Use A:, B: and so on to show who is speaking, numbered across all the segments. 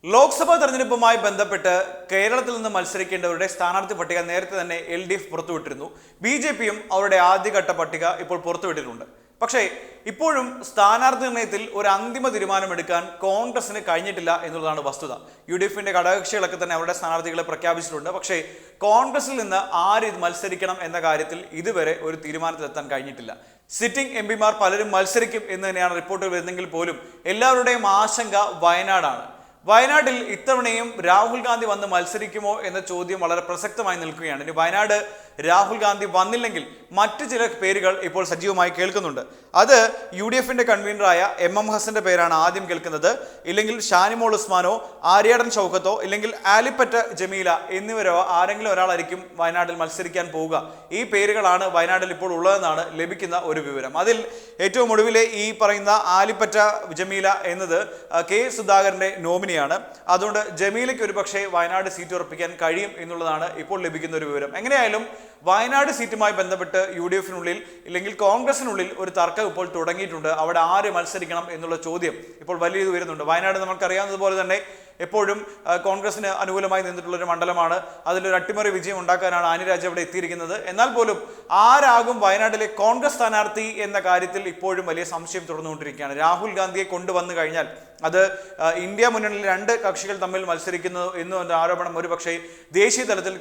A: ലോക്സഭാ തെരഞ്ഞെടുപ്പുമായി ബന്ധപ്പെട്ട് കേരളത്തിൽ നിന്ന് മത്സരിക്കേണ്ടവരുടെ സ്ഥാനാർത്ഥി പട്ടിക നേരത്തെ തന്നെ LDF പുറത്തുവിട്ടിരുന്നു. BJPയും അവരുടെ ആദ്യഘട്ട പട്ടിക ഇപ്പോൾ പുറത്തുവിട്ടിട്ടുണ്ട്. പക്ഷേ ഇപ്പോഴും സ്ഥാനാർത്ഥി നിർണയത്തിൽ ഒരു അന്തിമ തീരുമാനമെടുക്കാൻ കോൺഗ്രസിന് കഴിഞ്ഞിട്ടില്ല എന്നുള്ളതാണ് വസ്തുത. UDFന്റെ ഘടകകക്ഷികളൊക്കെ തന്നെ അവരുടെ സ്ഥാനാർത്ഥികളെ പ്രഖ്യാപിച്ചിട്ടുണ്ട്. പക്ഷേ കോൺഗ്രസിൽ നിന്ന് ആര് മത്സരിക്കണം എന്ന കാര്യത്തിൽ ഇതുവരെ ഒരു തീരുമാനത്തിലെത്താൻ കഴിഞ്ഞിട്ടില്ല. സിറ്റിംഗ് MPമാർ പലരും മത്സരിക്കും എന്ന് തന്നെയാണ് റിപ്പോർട്ടുകൾ വരുന്നെങ്കിൽ പോലും എല്ലാവരുടെയും ആശങ്ക വയനാടാണ്. വയനാട്ടിൽ ഇത്തവണയും രാഹുൽ ഗാന്ധി വന്ന് മത്സരിക്കുമോ എന്ന ചോദ്യം വളരെ പ്രസക്തമായി നിൽക്കുകയാണ്. ഇനി വയനാട് രാഹുൽ ഗാന്ധി വന്നില്ലെങ്കിൽ മറ്റു ചില പേരുകൾ ഇപ്പോൾ സജീവമായി കേൾക്കുന്നുണ്ട്. അത് UDFന്റെ കൺവീനറായ MM ഹസന്റെ പേരാണ് ആദ്യം കേൾക്കുന്നത്. ഇല്ലെങ്കിൽ ഷാനിമോൾ ഉസ്മാനോ, ആര്യാടൻ ഷൗക്കത്തോ, ഇല്ലെങ്കിൽ ആലിപ്പറ്റ ജമീല എന്നിവരോ ആരെങ്കിലും ഒരാളായിരിക്കും വയനാട്ടിൽ മത്സരിക്കാൻ പോവുക. ഈ പേരുകളാണ് വയനാട്ടിൽ ഇപ്പോൾ ഉള്ളതെന്നാണ് ലഭിക്കുന്ന ഒരു വിവരം. അതിൽ ഏറ്റവും ഒടുവിലെ ഈ പറയുന്ന ആലിപ്പറ്റ ജമീല എന്നത് K സുധാകരന്റെ നോമിനിയാണ്. അതുകൊണ്ട് ജമീലയ്ക്ക് ഒരു പക്ഷേ വയനാട് സീറ്റ് ഉറപ്പിക്കാൻ കഴിയും എന്നുള്ളതാണ് ഇപ്പോൾ ലഭിക്കുന്ന ഒരു വിവരം. എങ്ങനെയായാലും വയനാട് സീറ്റുമായി ബന്ധപ്പെട്ട് UDFനുള്ളിൽ ഇല്ലെങ്കിൽ കോൺഗ്രസിനുള്ളിൽ ഒരു തർക്കം ഇപ്പോൾ തുടങ്ങിയിട്ടുണ്ട്. അവിടെ ആര് മത്സരിക്കണം എന്നുള്ള ചോദ്യം ഇപ്പോൾ വലിയ വരുന്നുണ്ട്. വയനാട് നമുക്കറിയാവുന്നതുപോലെ തന്നെ എപ്പോഴും കോൺഗ്രസിന് അനുകൂലമായി നിന്നിട്ടുള്ളൊരു മണ്ഡലമാണ്. അതിലൊരു അട്ടിമറി വിജയം ഉണ്ടാക്കാനാണ് ആനി രാജ അവിടെ എത്തിയിരിക്കുന്നത്. എന്നാൽ പോലും ആരാകും വയനാട്ടിലെ കോൺഗ്രസ് സ്ഥാനാർത്ഥി എന്ന കാര്യത്തിൽ ഇപ്പോഴും വലിയ സംശയം തുടർന്നുകൊണ്ടിരിക്കുകയാണ്. രാഹുൽ ഗാന്ധിയെ കൊണ്ടുവന്നു കഴിഞ്ഞാൽ അത് ഇന്ത്യ മുന്നണിയിൽ രണ്ട് കക്ഷികൾ തമ്മിൽ മത്സരിക്കുന്നു എന്ന ആരോപണം ഒരു പക്ഷേ ദേശീയ തലത്തിൽ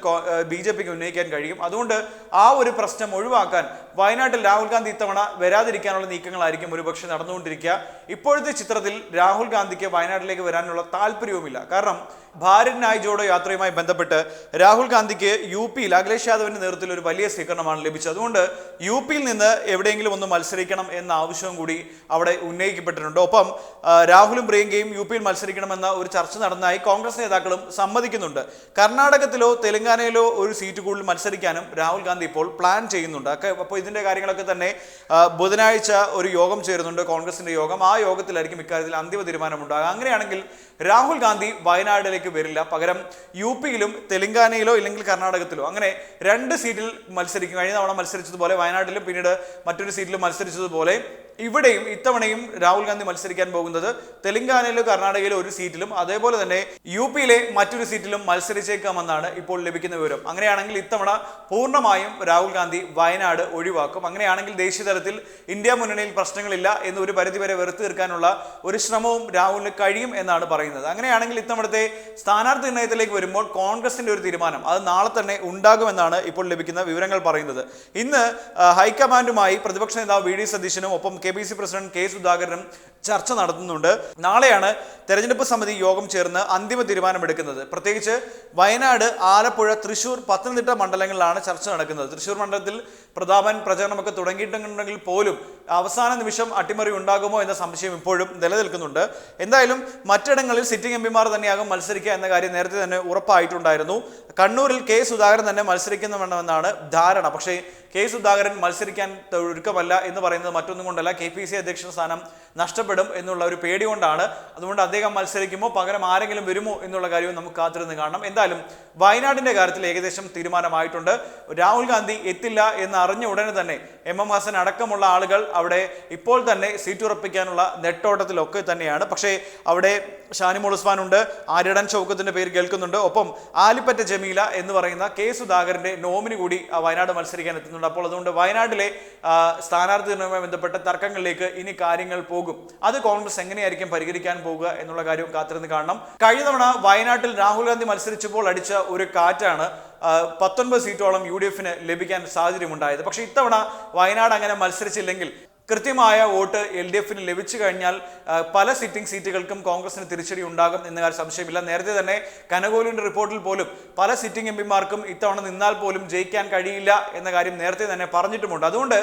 A: BJPക്ക് ഉന്നയിക്കാൻ കഴിയും. അതുകൊണ്ട് ആ ഒരു പ്രശ്നം ഒഴിവാക്കാൻ വയനാട്ടിൽ രാഹുൽ ഗാന്ധി ഇത്തവണ വരാതിരിക്കാനുള്ള നീക്കങ്ങളായിരിക്കും ഒരുപക്ഷെ നടന്നുകൊണ്ടിരിക്കുക. ഇപ്പോഴത്തെ ചിത്രത്തിൽ രാഹുൽ ഗാന്ധിക്ക് വയനാട്ടിലേക്ക് വരാനുള്ള താല്പര്യവുമില്ല. കാരണം ഭാരത് നായ് ജോഡോ യാത്രയുമായി ബന്ധപ്പെട്ട് രാഹുൽ ഗാന്ധിക്ക് UPയിൽ അഖിലേഷ് യാദവിന്റെ നേതൃത്വത്തിൽ ഒരു വലിയ സ്വീകരണമാണ് ലഭിച്ചത്. അതുകൊണ്ട് UPയിൽ നിന്ന് എവിടെയെങ്കിലും ഒന്ന് മത്സരിക്കണം എന്ന ആവശ്യവും കൂടി അവിടെ ഉന്നയിക്കപ്പെട്ടിട്ടുണ്ട്. ഒപ്പം രാഹുലും പ്രിയങ്കയും UPയിൽ മത്സരിക്കണമെന്ന ഒരു ചർച്ച നടന്നതായി കോൺഗ്രസ് നേതാക്കളും സമ്മതിക്കുന്നുണ്ട്. കർണാടകത്തിലോ തെലങ്കാനയിലോ ഒരു സീറ്റ് കൂടുതൽ മത്സരിക്കാനും രാഹുൽ ഗാന്ധി ഇപ്പോൾ പ്ലാൻ ചെയ്യുന്നുണ്ട്. അപ്പോൾ ഇതിന്റെ കാര്യങ്ങളൊക്കെ തന്നെ ബുധനാഴ്ച ഒരു യോഗം ചേരുന്നുണ്ട്, കോൺഗ്രസിന്റെ യോഗം. ആ യോഗത്തിലായിരിക്കും ഇക്കാര്യത്തിൽ അന്തിമ തീരുമാനമുണ്ടാകുക. അങ്ങനെയാണെങ്കിൽ രാഹുൽ ഗാന്ധി വയനാട്ടിലേക്ക് വരില്ല. പകരം UPയിലും തെലങ്കാനയിലോ ഇല്ലെങ്കിൽ കർണാടകത്തിലോ അങ്ങനെ രണ്ട് സീറ്റിൽ മത്സരിക്കും. കഴിഞ്ഞ തവണ മത്സരിച്ചതുപോലെ വയനാട്ടിലും പിന്നീട് മറ്റൊരു സീറ്റിലും മത്സരിച്ചതുപോലെ ഇവിടെയും ഇത്തവണയും രാഹുൽ ഗാന്ധി മത്സരിക്കാൻ പോകുന്നത് തെലങ്കാനയിലോ കർണാടകയിലോ ഒരു സീറ്റിലും അതേപോലെ തന്നെ UPയിലെ മറ്റൊരു സീറ്റിലും മത്സരിച്ചേക്കാമെന്നാണ് ഇപ്പോൾ ലഭിക്കുന്ന വിവരം. അങ്ങനെയാണെങ്കിൽ ഇത്തവണ പൂർണ്ണമായും രാഹുൽ ഗാന്ധി വയനാട് ഒഴിവാക്കും. അങ്ങനെയാണെങ്കിൽ ദേശീയ തലത്തിൽ ഇന്ത്യ മുന്നണിയിൽ പ്രശ്നങ്ങളില്ല എന്ന് ഒരു പരിധിവരെ വെറുത്തു തീർക്കാനുള്ള ഒരു ശ്രമവും രാഹുലിന് കഴിയും എന്നാണ് പറയുന്നത്. അങ്ങനെയാണെങ്കിൽ ഇത്തവണത്തെ സ്ഥാനാർത്ഥി നിർണയത്തിലേക്ക് വരുമ്പോൾ കോൺഗ്രസിന്റെ ഒരു തീരുമാനം അത് നാളെ തന്നെ ഉണ്ടാകുമെന്നാണ് ഇപ്പോൾ ലഭിക്കുന്ന വിവരങ്ങൾ പറയുന്നത്. ഇന്ന് ഹൈക്കമാൻഡുമായി പ്രതിപക്ഷ നേതാവ് VD സതീശനും ഒപ്പം KPC പ്രസിഡന്റ് K സുധാകരനും ചർച്ച നടത്തുന്നുണ്ട്. നാളെയാണ് തെരഞ്ഞെടുപ്പ് സമിതി യോഗം ചേർന്ന് അന്തിമ തീരുമാനമെടുക്കുന്നത്. പ്രത്യേകിച്ച് വയനാട്, ആലപ്പുഴ, തൃശൂർ, പത്തനംതിട്ട മണ്ഡലങ്ങളിലാണ് ചർച്ച നടക്കുന്നത്. തൃശൂർ മണ്ഡലത്തിൽ പ്രതാപൻ പ്രചരണമൊക്കെ തുടങ്ങിയിട്ടുണ്ടെങ്കിൽ പോലും അവസാന നിമിഷം അട്ടിമറി ഉണ്ടാകുമോ എന്ന സംശയം ഇപ്പോഴും നിലനിൽക്കുന്നുണ്ട്. എന്തായാലും മറ്റിടങ്ങളിൽ സിറ്റിംഗ് MPമാർ തന്നെയാകും മത്സരിക്കുക എന്ന കാര്യം നേരത്തെ തന്നെ ഉറപ്പായിട്ടുണ്ടായിരുന്നു. കണ്ണൂരിൽ K സുധാകരൻ തന്നെ മത്സരിക്കുന്നുണ്ടെന്നാണ് ധാരണ. പക്ഷേ K സുധാകരൻ മത്സരിക്കാൻ ഒരുക്കമല്ല എന്ന് പറയുന്നത് മറ്റൊന്നും കൊണ്ടല്ല, KPC അധ്യക്ഷ സ്ഥാനം നഷ്ടപ്പെടും എന്നുള്ള ഒരു പേടി കൊണ്ടാണ്. അതുകൊണ്ട് അദ്ദേഹം മത്സരിക്കുമോ പകരം ആരെങ്കിലും വരുമോ എന്നുള്ള കാര്യവും നമുക്ക് കാത്തിരുന്ന് കാണണം. എന്തായാലും വയനാടിന്റെ കാര്യത്തിൽ ഏകദേശം തീരുമാനമായിട്ടുണ്ട്. രാഹുൽ ഗാന്ധി എത്തില്ല എന്ന് അറിഞ്ഞ ഉടനെ തന്നെ MM ഹസൻ അടക്കമുള്ള ആളുകൾ അവിടെ ഇപ്പോൾ തന്നെ സീറ്റ് ഉറപ്പിക്കാനുള്ള നെട്ടോട്ടത്തിലൊക്കെ തന്നെയാണ്. പക്ഷേ അവിടെ ഷാനിമോൾ ഉസ്മാൻ ഉണ്ട്, ആര്യടൻ ഷൗക്കത്തിന്റെ പേര് കേൾക്കുന്നുണ്ട്. ഒപ്പം ആലിപ്പറ്റ ജമീല എന്ന് പറയുന്ന K സുധാകരന്റെ നോമിനി കൂടി വയനാട് മത്സരിക്കാൻ എത്തുന്നുണ്ട്. അപ്പോൾ അതുകൊണ്ട് വയനാട്ടിലെ സ്ഥാനാർത്ഥി നിർണയവുമായി ബന്ധപ്പെട്ട തർക്കങ്ങളിലേക്ക് ഇനി കാര്യങ്ങൾ പോകും. അത് കോൺഗ്രസ് എങ്ങനെയായിരിക്കും പരിഹരിക്കാൻ പോകുക എന്നുള്ള കാര്യവും കാത്തിരുന്ന് കാണണം. കഴിഞ്ഞ തവണ വയനാട്ടിൽ രാഹുൽ ഗാന്ധി മത്സരിച്ചപ്പോൾ അടിച്ച ഒരു കാറ്റാണ് 19 സീറ്റോളം UDFന് ലഭിക്കാൻ സാഹചര്യമുണ്ടായത്. പക്ഷേ ഇത്തവണ വയനാട് അങ്ങനെ മത്സരിച്ചില്ലെങ്കിൽ കൃത്യമായ വോട്ട് LDFന് ലഭിച്ചു കഴിഞ്ഞാൽ പല സിറ്റിംഗ് സീറ്റുകൾക്കും കോൺഗ്രസിന് തിരിച്ചടി ഉണ്ടാകും എന്ന കാര്യം സംശയമില്ല. നേരത്തെ തന്നെ കനകോലുവിന്റെ റിപ്പോർട്ടിൽ പോലും പല സിറ്റിംഗ് MPമാർക്കും ഇത്തവണ നിന്നാൽ പോലും ജയിക്കാൻ കഴിയില്ല എന്ന കാര്യം നേരത്തെ തന്നെ പറഞ്ഞിട്ടുമുണ്ട്. അതുകൊണ്ട്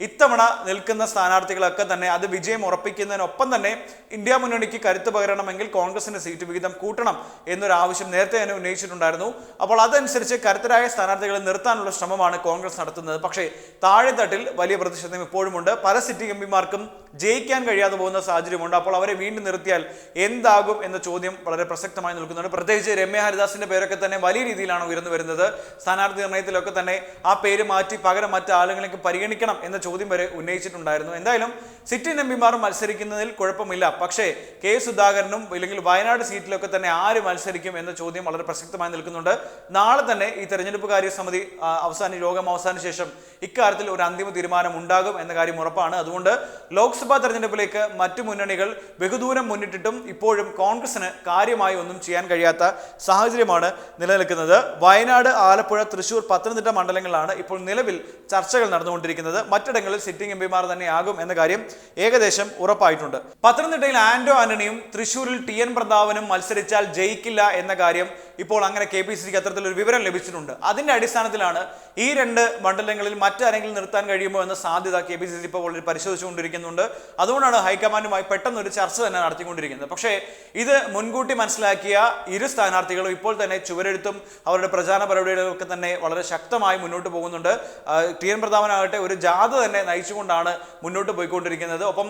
A: ഇത്തവണ നിൽക്കുന്ന സ്ഥാനാർത്ഥികളൊക്കെ തന്നെ അത് വിജയം ഉറപ്പിക്കുന്നതിനൊപ്പം തന്നെ ഇന്ത്യ മുന്നണിക്ക് കരുത്ത് പകരണമെങ്കിൽ കോൺഗ്രസിന്റെ സീറ്റ് വിഹിതം കൂട്ടണം എന്നൊരു ആവശ്യം നേരത്തെ തന്നെ ഉന്നയിച്ചിട്ടുണ്ടായിരുന്നു. അപ്പോൾ അതനുസരിച്ച് കരുത്തരായ സ്ഥാനാർത്ഥികളെ നിർത്താനുള്ള ശ്രമമാണ് കോൺഗ്രസ് നടത്തുന്നത്. പക്ഷേ താഴെത്തട്ടിൽ വലിയ പ്രതിഷേധം ഇപ്പോഴുമുണ്ട്. പല സിറ്റിംഗ് എംപിമാർക്കും ജയിക്കാൻ കഴിയാതെ പോകുന്ന സാഹചര്യമുണ്ട്. അപ്പോൾ അവരെ വീണ്ടും നിർത്തിയാൽ എന്താകും എന്ന ചോദ്യം വളരെ പ്രസക്തമായി നിൽക്കുന്നുണ്ട്. പ്രത്യേകിച്ച് രമ്യ ഹരിദാസിന്റെ പേരൊക്കെ തന്നെ വലിയ രീതിയിലാണ് ഉയർന്നു വരുന്നത്. സ്ഥാനാർത്ഥി നിർണയത്തിലൊക്കെ തന്നെ ആ പേര് മാറ്റി പകരം മറ്റ് ആളുകളേക്ക് പരിഗണിക്കണം എന്ന ചോദ്യം വരെ ഉന്നയിച്ചിട്ടുണ്ടായിരുന്നു. എന്തായാലും സിറ്റിംഗ് എംപിമാർ മത്സരിക്കുന്നതിൽ കുഴപ്പമില്ല, പക്ഷേ കെ സുധാകരനും അല്ലെങ്കിൽ വയനാട് സീറ്റിലൊക്കെ തന്നെ ആര് മത്സരിക്കും എന്ന ചോദ്യം വളരെ പ്രസക്തമായി നിൽക്കുന്നുണ്ട്. നാളെ തന്നെ ഈ തെരഞ്ഞെടുപ്പ് കാര്യ സമിതി യോഗം അവസാന ശേഷം ഇക്കാര്യത്തിൽ ഒരു അന്തിമ തീരുമാനം ഉണ്ടാകും എന്ന കാര്യം ഉറപ്പാണ്. അതുകൊണ്ട് ലോക്സഭാ തെരഞ്ഞെടുപ്പിലേക്ക് മറ്റു മുന്നണികൾ ബഹുദൂരം മുന്നിട്ടിട്ടും ഇപ്പോഴും കോൺഗ്രസിന് കാര്യമായി ഒന്നും ചെയ്യാൻ കഴിയാത്ത സാഹചര്യമാണ് നിലനിൽക്കുന്നത്. വയനാട്, ആലപ്പുഴ, തൃശൂർ, പത്തനംതിട്ട മണ്ഡലങ്ങളിലാണ് ഇപ്പോൾ നിലവിൽ ചർച്ചകൾ നടന്നുകൊണ്ടിരിക്കുന്നത്. മറ്റിടങ്ങളിൽ സിറ്റിംഗ് എംപിമാർ തന്നെ ആകും എന്ന കാര്യം ഏകദേശം ഉറപ്പായിട്ടുണ്ട്. പത്തനംതിട്ടയിൽ ആന്റോ ആന്റണിയും തൃശൂരിൽ TN പ്രതാപനും മത്സരിച്ചാൽ ജയിക്കില്ല എന്ന കാര്യം ഇപ്പോൾ അങ്ങനെ KPCCക്ക് അത്തരത്തിലൊരു വിവരം ലഭിച്ചിട്ടുണ്ട്. അതിന്റെ അടിസ്ഥാനത്തിലാണ് ഈ രണ്ട് മണ്ഡലങ്ങളിൽ മറ്റാരെങ്കിലും നിർത്താൻ കഴിയുമോ എന്ന സാധ്യത KPCC ഇപ്പോൾ വളരെ പരിശോധിച്ചുകൊണ്ടിരിക്കുന്നുണ്ട്. അതുകൊണ്ടാണ് ഹൈക്കമാൻഡുമായി പെട്ടെന്ന് ഒരു ചർച്ച തന്നെ നടത്തിക്കൊണ്ടിരിക്കുന്നത്. പക്ഷേ ഇത് മുൻകൂട്ടി മനസ്സിലാക്കിയ ഇരു സ്ഥാനാർത്ഥികളും ഇപ്പോൾ തന്നെ ചുവരെഴുത്തും അവരുടെ പ്രചാരണ പരിപാടികളൊക്കെ തന്നെ വളരെ ശക്തമായി മുന്നോട്ട് പോകുന്നുണ്ട്. TN പ്രതാപനാകട്ടെ ഒരു ജാഥ തന്നെ നയിച്ചുകൊണ്ടാണ് മുന്നോട്ട് പോയിക്കൊണ്ടിരിക്കുന്നത്. ഒപ്പം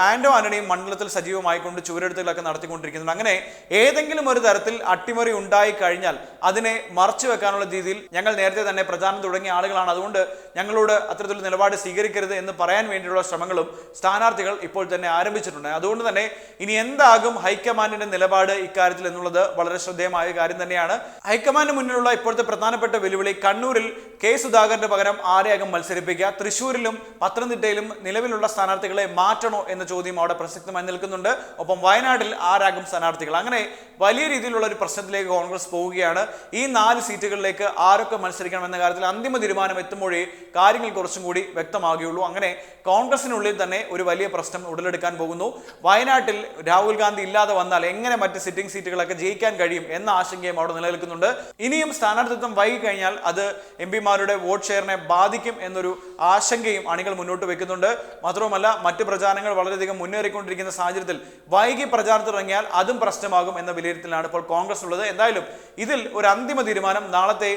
A: ആന്റോ ആന്റണിയും മണ്ഡലത്തിൽ സജീവമായിക്കൊണ്ട് ചുവരെഴുത്തുകളൊക്കെ നടത്തിക്കൊണ്ടിരിക്കുന്നുണ്ട്. അങ്ങനെ ഏതെങ്കിലും ഒരു തരത്തിൽ അട്ടിമറി ഉണ്ടായി കഴിഞ്ഞാൽ അതിനെ മറച്ചു വെക്കാനുള്ള രീതിയിൽ ഞങ്ങൾ നേരത്തെ തന്നെ പ്രചാരണം തുടങ്ങിയ ആളുകളാണ്, അതുകൊണ്ട് ഞങ്ങളോട് അത്തരത്തിലുള്ള നിലപാട് സ്വീകരിക്കരുത് എന്ന് പറയാൻ വേണ്ടിയുള്ള ശ്രമങ്ങളും സ്ഥാനാർത്ഥികൾ ഇപ്പോൾ തന്നെ ആരംഭിച്ചിട്ടുണ്ട്. അതുകൊണ്ട് തന്നെ ഇനി എന്താകും ഹൈക്കമാൻഡിന്റെ നിലപാട് ഇക്കാര്യത്തിൽ എന്നുള്ളത് വളരെ ശ്രദ്ധേയമായ കാര്യം തന്നെയാണ്. ഹൈക്കമാൻഡിന് മുന്നിലുള്ള ഇപ്പോഴത്തെ പ്രധാനപ്പെട്ട വെല്ലുവിളി കണ്ണൂരിൽ കെ സുധാകരന്റെ പകരം ആരെയാകും മത്സരിപ്പിക്കുക, തൃശ്ശൂരിലും പത്തനംതിട്ടയിലും നിലവിലുള്ള സ്ഥാനാർത്ഥികളെ മാറ്റണോ എന്ന ചോദ്യം അവിടെ പ്രസക്തമായി നിൽക്കുന്നുണ്ട്. ഒപ്പം വയനാട്ടിൽ ആരാകും സ്ഥാനാർത്ഥികൾ, അങ്ങനെ വലിയ രീതിയിലുള്ള ഒരു പ്രശ്നത്തിലേക്ക് കോൺഗ്രസ് പോവുകയാണ്. ഈ 4 സീറ്റുകളിലേക്ക് ആരൊക്കെ മത്സരിക്കണം എന്ന കാര്യത്തിൽ അന്തിമ തീരുമാനം എത്തുമ്പോഴേ കാര്യങ്ങൾ കുറച്ചും കൂടി വ്യക്തമാകുകയുള്ളൂ. അങ്ങനെ കോൺഗ്രസിനുള്ളിൽ തന്നെ ഒരു വലിയ പ്രശ്നം ഉടലെടുക്കാൻ പോകുന്നു. വയനാട്ടിൽ രാഹുൽ ഗാന്ധി ഇല്ലാതെ വന്നാൽ എങ്ങനെ മറ്റ് സിറ്റിംഗ് സീറ്റുകളൊക്കെ ജയിക്കാൻ കഴിയും എന്ന ആശങ്കയും അവിടെ നിലനിൽക്കുന്നുണ്ട്. ഇനിയും സ്ഥാനാർത്ഥിത്വം വൈകി കഴിഞ്ഞാൽ അത് എംപിമാരുടെ വോട്ട് ഷെയറിനെ ബാധിക്കും എന്നൊരു ആശങ്കയും അണികൾ മുന്നോട്ട് വെക്കുന്നുണ്ട്. മാത്രവുമല്ല മറ്റ് പ്രചാരണങ്ങൾ വളരെയധികം മുന്നേറിക്കൊണ്ടിരിക്കുന്ന സാഹചര്യത്തിൽ വൈകി പ്രചാരണത്തിലിറങ്ങിയാൽ അതും പ്രശ്നമാകും എന്ന വിലയിരുത്തലാണ് ഇപ്പോൾ കോൺഗ്രസ് ഉള്ളത്. എന്തായാലും ഇതിൽ ഒരു അന്തിമ തീരുമാനം നാളത്തെ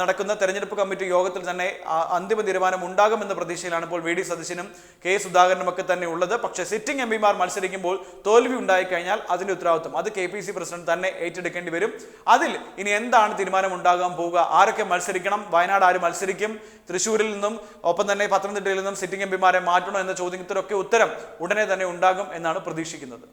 A: നടക്കുന്ന തെരഞ്ഞെടുപ്പ് കമ്മിറ്റി യോഗത്തിൽ തന്നെ അന്തിമ തീരുമാനം ഉണ്ടാകുമെന്ന പ്രതീക്ഷയിലാണ് ഇപ്പോൾ VD സതീശനും കെ സുധാകരനും ഒക്കെ തന്നെ ഉള്ളത്. പക്ഷേ സിറ്റിംഗ് എംപിമാർ മത്സരിക്കുമ്പോൾ തോൽവി ഉണ്ടായിക്കഴിഞ്ഞാൽ അതിന്റെ ഉത്തരവാദിത്വം അത് KPCC പ്രസിഡന്റ് തന്നെ ഏറ്റെടുക്കേണ്ടി വരും. അതിൽ ഇനി എന്താണ് തീരുമാനം ഉണ്ടാകാൻ പോവുക, ആരൊക്കെ മത്സരിക്കണം, വയനാട് ആര് മത്സരിക്കും, തൃശ്ശൂരിൽ നിന്നും ഒപ്പം തന്നെ പത്തനംതിട്ടയിൽ നിന്നും സിറ്റിംഗ് എംപിമാരെ മാറ്റണോ എന്ന ചോദ്യത്തിനൊക്കെ ഉത്തരം ഉടനെ തന്നെ ഉണ്ടാകും എന്നാണ് പ്രതീക്ഷിക്കുന്നത്.